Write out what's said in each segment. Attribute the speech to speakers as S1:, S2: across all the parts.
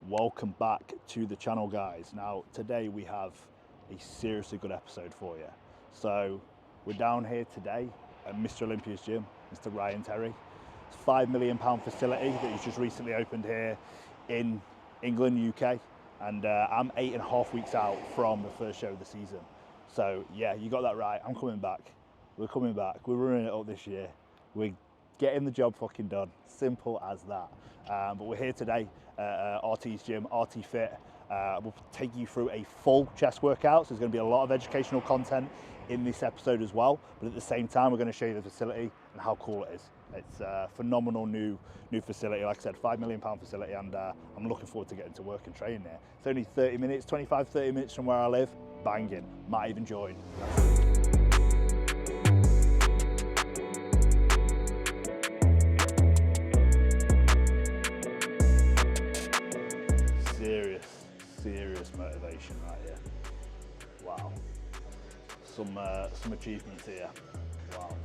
S1: Welcome back to the channel, guys. Now today we have a seriously good episode for you. So we're down here today at Mr Olympia's gym, Mr Ryan Terry. It's a £5 million facility that he's just recently opened here in England, UK, and I'm 8.5 weeks out from the first show of the season. So yeah, you got that right. I'm coming back. We're coming back. We're running it up this year. We're getting the job fucking done. Simple as that. But we're here today at RT's gym, RT Fit. We'll take you through a full chest workout. So there's going to be a lot of educational content in this episode as well. But at the same time, we're going to show you the facility and how cool it is. It's a phenomenal new facility. Like I said, £5 million facility, and I'm looking forward to getting to work and training there. It's only 30 minutes, 25, 30 minutes from where I live. Banging. Might even join. Serious motivation right here. Wow. Some achievements here. Wow.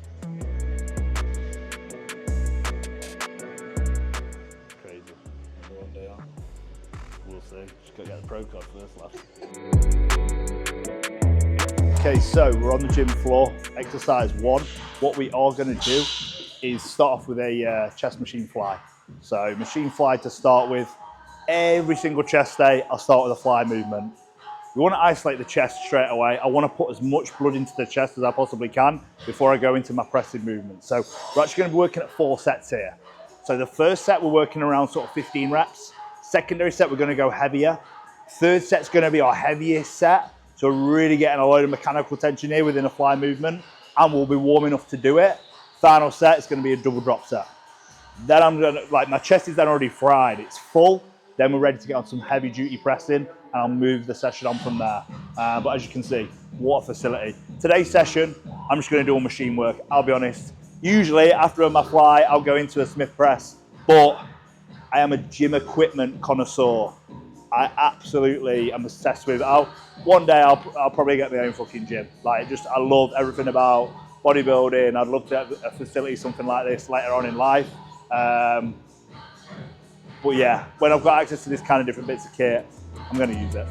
S1: Crazy. I wonder what they are. We'll see. Just gotta get the pro card first, lads. Okay, so we're on the gym floor. Exercise 1. What we are going to do is start off with a chest machine fly. So machine fly to start with. Every single chest day, I'll start with a fly movement. We want to isolate the chest straight away. I want to put as much blood into the chest as I possibly can before I go into my pressing movement. So we're actually going to be working at 4 sets here. So the first set, we're working around sort of 15 reps. Secondary set, we're going to go heavier. Third set's going to be our heaviest set. So we're really getting a load of mechanical tension here within a fly movement, and we'll be warm enough to do it. Final set is going to be a double drop set. Then I'm going to, like, my chest is then already fried. It's full. Then we're ready to get on some heavy duty pressing, and I'll move the session on from there. But as you can see, what a facility. Today's session, I'm just going to do all machine work. I'll be honest. Usually after my fly, I'll go into a Smith press, but I am a gym equipment connoisseur. I absolutely am obsessed with it. One day I'll probably get my own fucking gym. Like, I love everything about bodybuilding. I'd love to have a facility, something like this later on in life. But yeah, when I've got access to this kind of different bits of kit, I'm going to use it.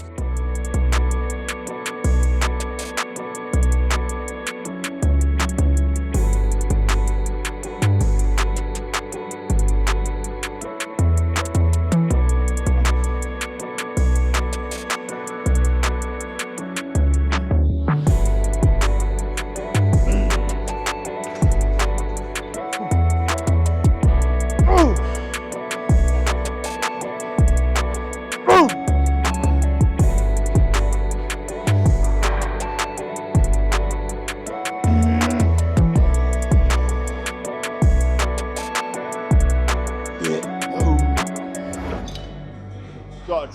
S1: Gotta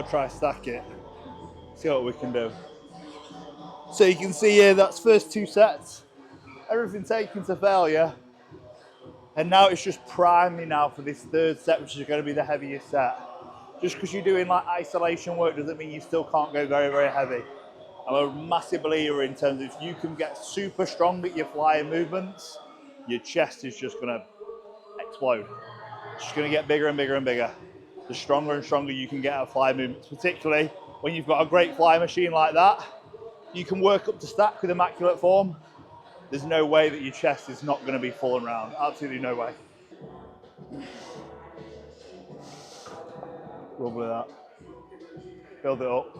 S1: try stack it. See what we can do. So you can see here, that's first 2 sets. Everything taken to failure. And now it's just priming now for this 3rd set, which is going to be the heaviest set. Just because you're doing like isolation work doesn't mean you still can't go very, very heavy. I'm a massive believer in terms of if you can get super strong at your flying movements, your chest is just going to explode. It's just going to get bigger and bigger and bigger. The stronger and stronger you can get at fly movements, particularly when you've got a great fly machine like that. You can work up to stack with immaculate form. There's no way that your chest is not going to be falling around. Absolutely no way. Lovely that. Build it up.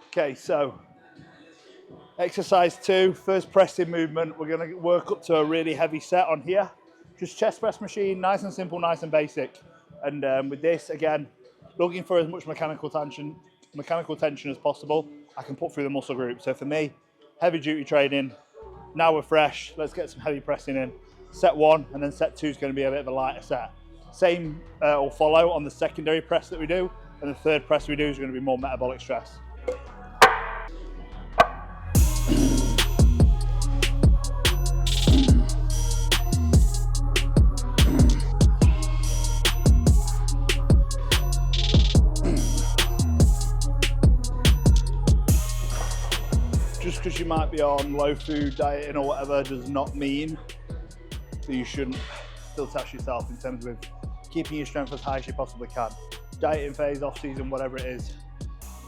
S1: Okay, so exercise 2, first pressing movement. We're going to work up to a really heavy set on here. Just chest press machine, nice and simple, nice and basic. And with this, again, looking for as much mechanical tension as possible, I can put through the muscle group. So for me, heavy duty training. Now we're fresh. Let's get some heavy pressing in. Set 1, and then set 2 is going to be a bit of a lighter set. Same will follow on the secondary press that we do, and the 3rd press we do is going to be more metabolic stress. Just because you might be on low food dieting or whatever does not mean that you shouldn't still test yourself in terms of keeping your strength as high as you possibly can. Dieting phase, off season, whatever it is,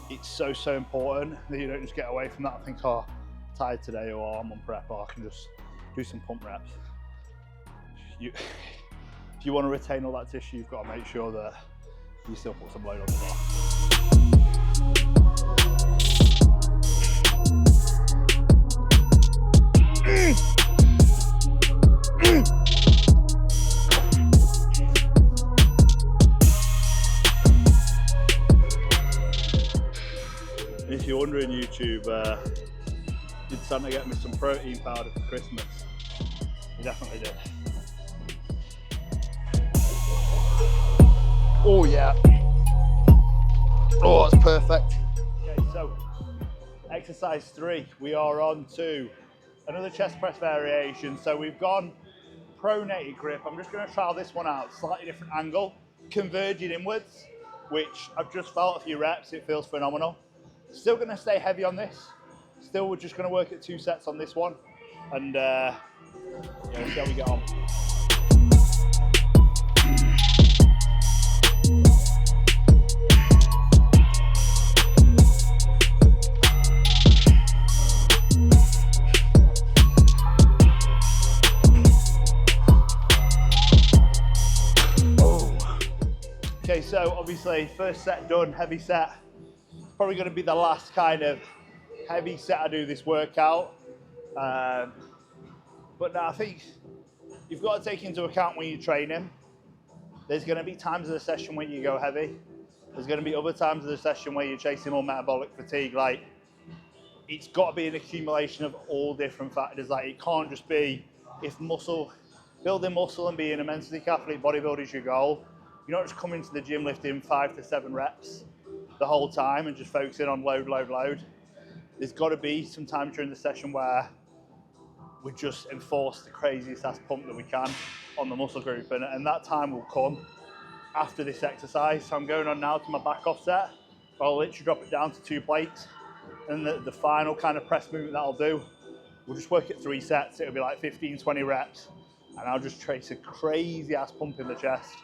S1: it's so important that you don't just get away from that and think, oh, I'm tired today, or I'm on prep, or I can just do some pump reps. If you want to retain all that tissue, you've got to make sure that you still put some load on the bar. If you're wondering, YouTube, did Santa get me some protein powder for Christmas? He definitely did. Oh yeah. Oh, that's perfect. Okay, so exercise 3, we are on to another chest press variation. So we've gone pronated grip. I'm just going to trial this one out, slightly different angle, converging inwards, which I've just felt a few reps. It feels phenomenal. Still going to stay heavy on this. Still, we're just going to work at 2 sets on this one, and yeah, we'll see how we get on. Okay, so obviously first set done, heavy set. Probably going to be the last kind of heavy set I do this workout. But no, I think you've got to take into account when you're training. There's going to be times of the session where you go heavy. There's going to be other times of the session where you're chasing more metabolic fatigue. Like, it's got to be an accumulation of all different factors. Like, it can't just be if building muscle and being a mentally athlete bodybuilder is your goal. You're not just coming to the gym lifting 5 to 7 reps the whole time and just focusing on load, load, load. There's got to be some time during the session where we just enforce the craziest ass pump that we can on the muscle group, and that time will come after this exercise. So I'm going on now to my back off set. I'll literally drop it down to 2 plates, and the final kind of press movement that I'll do, we'll just work at 3 sets. It'll be like 15, 20 reps, and I'll just trace a crazy ass pump in the chest.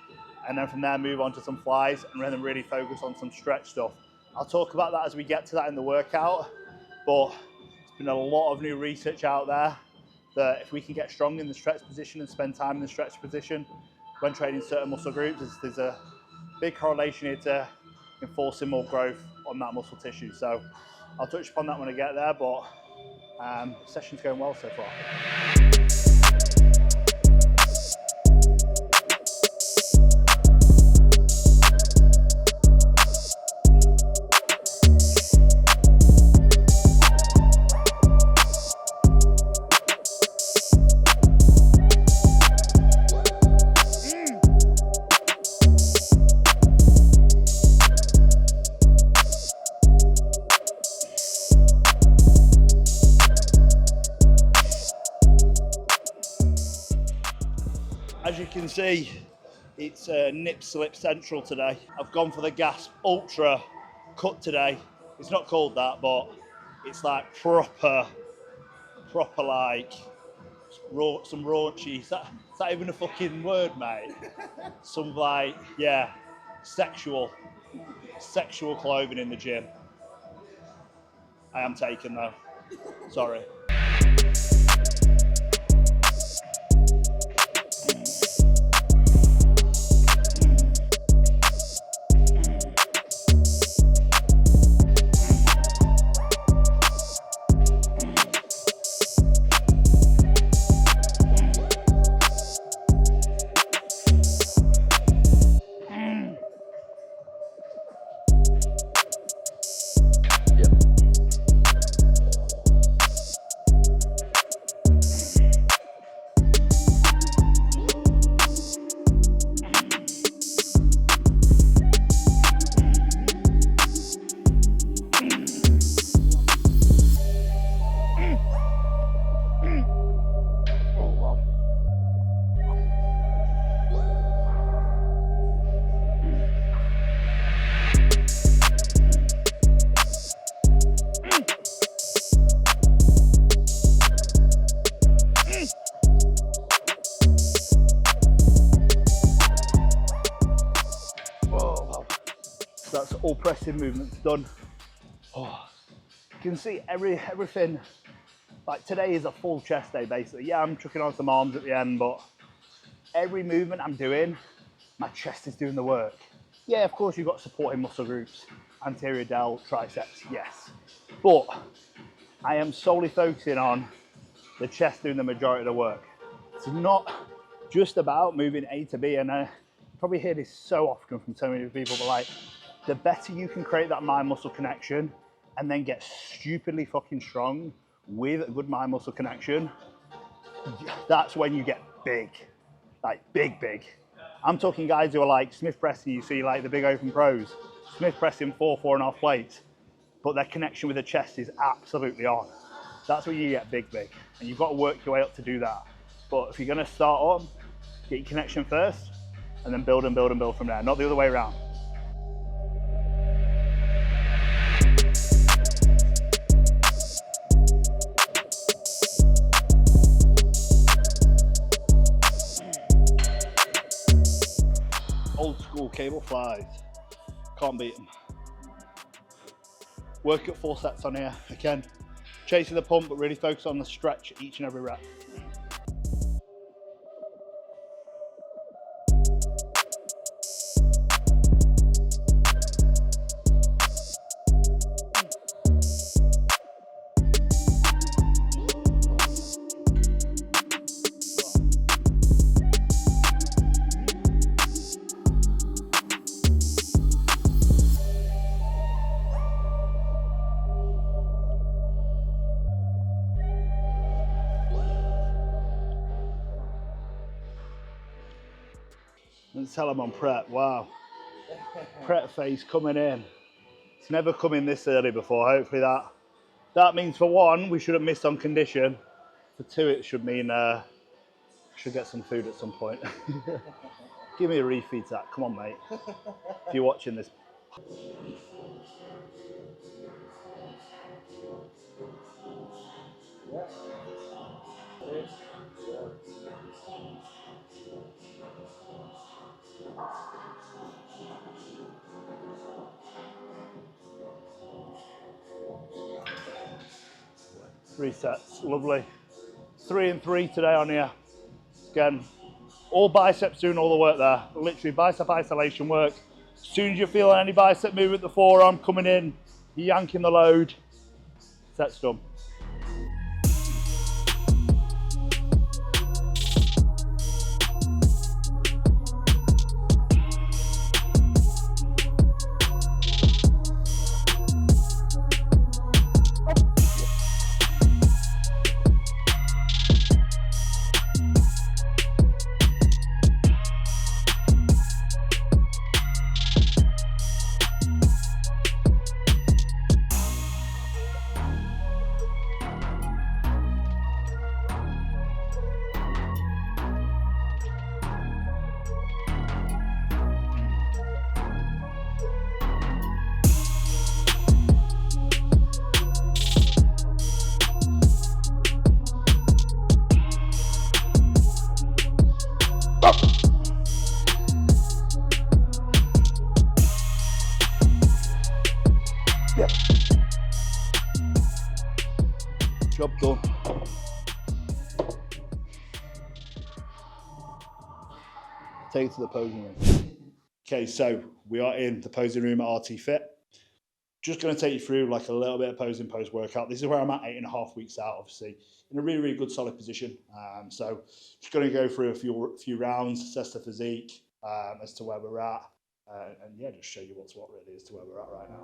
S1: And then from there move on to some flies and then really focus on some stretch stuff. I'll talk about that as we get to that in the workout, but there's been a lot of new research out there that if we can get strong in the stretch position and spend time in the stretch position when training certain muscle groups, there's a big correlation here to enforcing more growth on that muscle tissue. So I'll touch upon that when I get there, but session's going well so far. As you can see, it's nip slip central today. I've gone for the Gasp Ultra cut today. It's not called that, but it's like proper like some raunchy. Is that even a fucking word, mate? Some like, yeah, sexual clothing in the gym. I am taken though. Sorry. So that's all pressing movements done. Oh, you can see everything. Like today is a full chest day basically. Yeah, I'm chucking on some arms at the end, but every movement I'm doing, my chest is doing the work. Yeah, of course you've got supporting muscle groups, anterior delt, triceps, yes. But I am solely focusing on the chest doing the majority of the work. It's not just about moving A to B, and I probably hear this so often from so many people, but like, the better you can create that mind-muscle connection and then get stupidly fucking strong with a good mind-muscle connection, that's when you get big, like big. I'm talking guys who are like Smith pressing, you see like the big open pros, Smith pressing 4.5 plates, but their connection with the chest is absolutely on. That's when you get big. And you've got to work your way up to do that. But if you're gonna start up, get your connection first, and then build and build from there, not the other way around. Old school cable flies, can't beat them. Work at 4 sets on here, again, chasing the pump, but really focus on the stretch each and every rep. Let's tell them on prep, wow. Prep phase coming in. It's never come in this early before. Hopefully that means for one, we shouldn't miss on condition. For two, it should mean should get some food at some point. Give me a refeed, Zach. Come on, mate. If you're watching this. Three sets, lovely. 3 and 3 today on here. Again, all biceps doing all the work there. Literally bicep isolation work. As soon as you're feeling any bicep movement, the forearm coming in, you're yanking the load. Set's done. Yep. Job done. Take it to the posing room. Okay, so we are in the posing room at RT Fit. Just going to take you through like a little bit of posing post workout. This is where I'm at 8.5 weeks out, obviously, in a really good solid position. So just going to go through a few rounds, assess the physique as to where we're at, and yeah, just show you what's what really as to where we're at right now.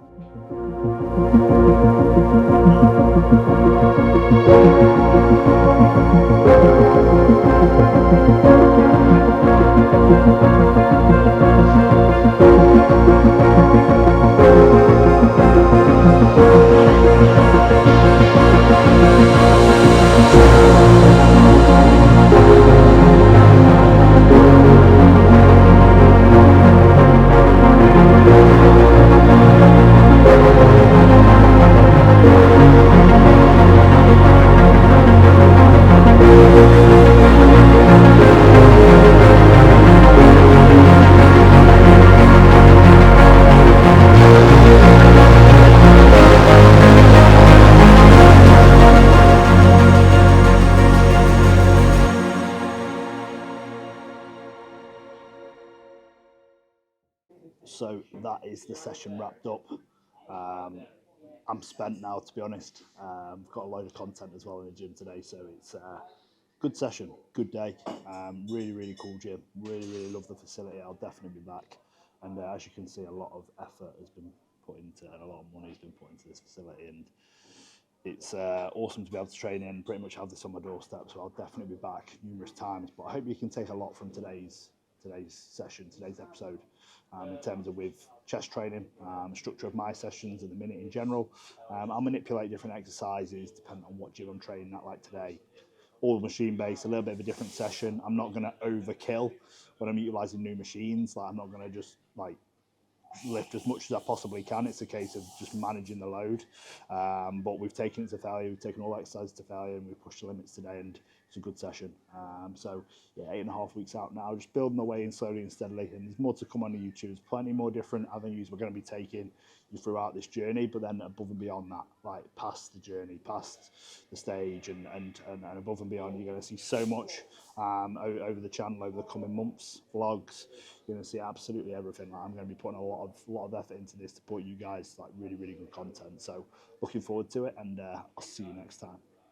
S1: So that is the session wrapped up. I'm spent now, to be honest. Got a load of content as well in the gym today, so it's good session, good day. Really, really cool gym. Really, really love the facility. I'll definitely be back. And as you can see, a lot of effort has been put into, and a lot of money has been put into this facility. And it's awesome to be able to train in, pretty much have this on my doorstep. So I'll definitely be back numerous times. But I hope you can take a lot from today's session, today's episode, in terms of with chest training, structure of my sessions in the minute in general. I'll manipulate different exercises depending on what gym I'm training at, like today. All machine based, a little bit of a different session. I'm not going to overkill when I'm utilizing new machines. Like I'm not going to just like lift as much as I possibly can. It's a case of just managing the load. But we've taken it to failure. We've taken all exercises to failure, and we've pushed the limits today. And it's a good session. So yeah, 8.5 weeks out now, just building the way in slowly and steadily. And there's more to come on the YouTube. There's plenty more different avenues we're going to be taking you throughout this journey. But then above and beyond that, like past the journey, past the stage, and above and beyond, you're going to see so much over the channel over the coming months. Vlogs. You're going to see absolutely everything. Like, I'm going to be putting a lot of effort into this to put you guys like really, really good content. So looking forward to it, and I'll see you next time.